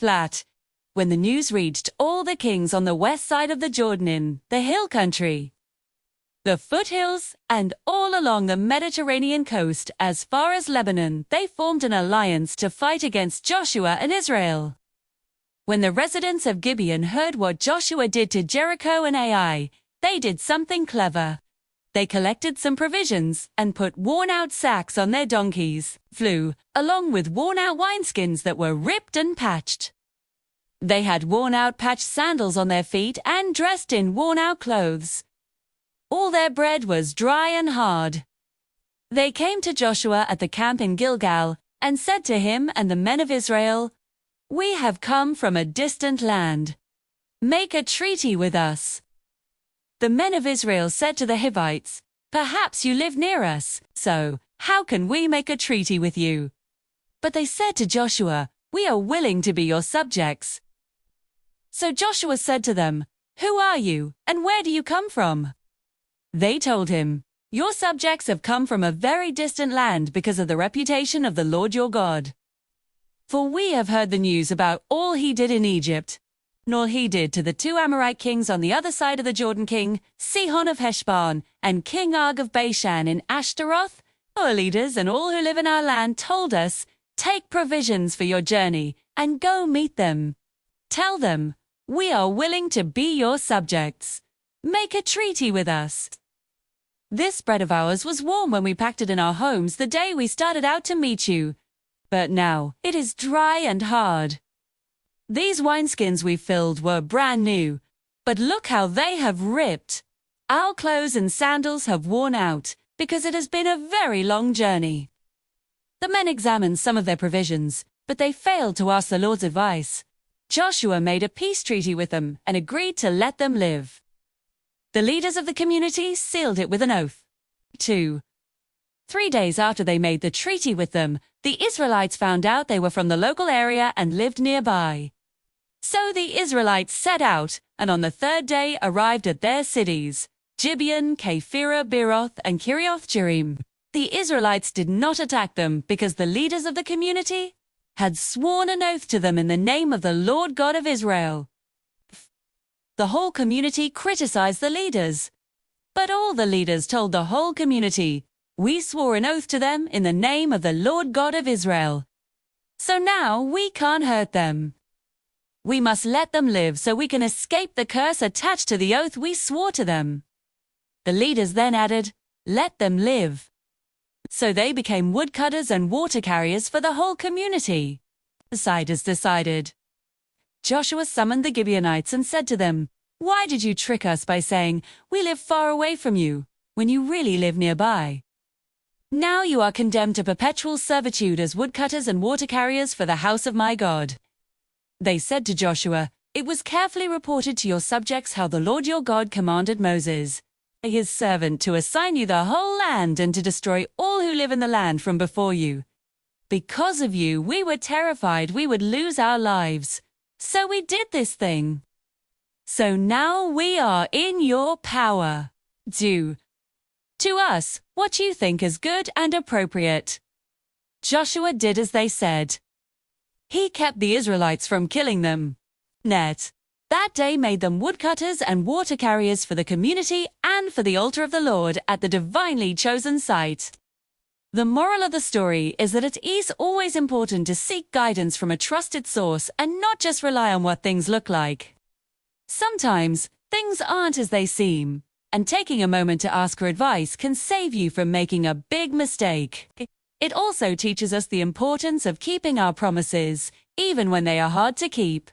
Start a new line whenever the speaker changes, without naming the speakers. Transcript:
flat, when the news reached all the kings on the west side of the Jordan in the hill country, the foothills, and all along the Mediterranean coast as far as Lebanon, they formed an alliance to fight against Joshua and Israel. When the residents of Gibeon heard what Joshua did to Jericho and Ai, they did something clever. They collected some provisions and put worn-out sacks on their donkeys, flew, along with worn-out wineskins that were ripped and patched. They had worn-out patched sandals on their feet and dressed in worn-out clothes. All their bread was dry and hard. They came to Joshua at the camp in Gilgal and said to him and the men of Israel, "We have come from a distant land. Make a treaty with us." The men of Israel said to the Hivites, "Perhaps you live near us, so how can we make a treaty with you?" But they said to Joshua, "We are willing to be your subjects." So Joshua said to them, "Who are you, and where do you come from?" They told him, "Your subjects have come from a very distant land because of the reputation of the Lord your God. For we have heard the news about all he did in Egypt, and all he did to the two Amorite kings on the other side of the Jordan, King Sihon of Heshbon and King Og of Bashan in Ashtaroth. Our leaders and all who live in our land told us, 'Take provisions for your journey and go meet them. Tell them, we are willing to be your subjects. Make a treaty with us.' This bread of ours was warm when we packed it in our homes the day we started out to meet you, but now it is dry and hard. These wineskins we filled were brand new, but look how they have ripped. Our clothes and sandals have worn out because it has been a very long journey." The men examined some of their provisions, but they failed to ask the Lord's advice. Joshua made a peace treaty with them and agreed to let them live. The leaders of the community sealed it with an oath. 2. 3 days after they made the treaty with them, the Israelites found out they were from the local area and lived nearby. So the Israelites set out, and on the 3rd day arrived at their cities, Gibeon, Kephirah, Beeroth, and Kirioth Jearim. The Israelites did not attack them because the leaders of the community had sworn an oath to them in the name of the Lord God of Israel. The whole community criticized the leaders, but all the leaders told the whole community, "We swore an oath to them in the name of the Lord God of Israel. So now we can't hurt them. We must let them live so we can escape the curse attached to the oath we swore to them." The leaders then added, "Let them live." So they became woodcutters and water carriers for the whole community. The siders decided. Joshua summoned the Gibeonites and said to them, "Why did you trick us by saying, 'We live far away from you,' when you really live nearby? Now you are condemned to perpetual servitude as woodcutters and water carriers for the house of my God." They said to Joshua, "It was carefully reported to your subjects how the Lord your God commanded Moses, his servant, to assign you the whole land and to destroy all who live in the land from before you. Because of you, we were terrified we would lose our lives. So we did this thing. So now we are in your power. Do to us what you think is good and appropriate." Joshua did as they said. He kept the Israelites from killing them. That day made them woodcutters and water carriers for the community and for the altar of the Lord at the divinely chosen site. The moral of the story is that it is always important to seek guidance from a trusted source and not just rely on what things look like. Sometimes, things aren't as they seem, and taking a moment to ask for advice can save you from making a big mistake. It also teaches us the importance of keeping our promises, even when they are hard to keep.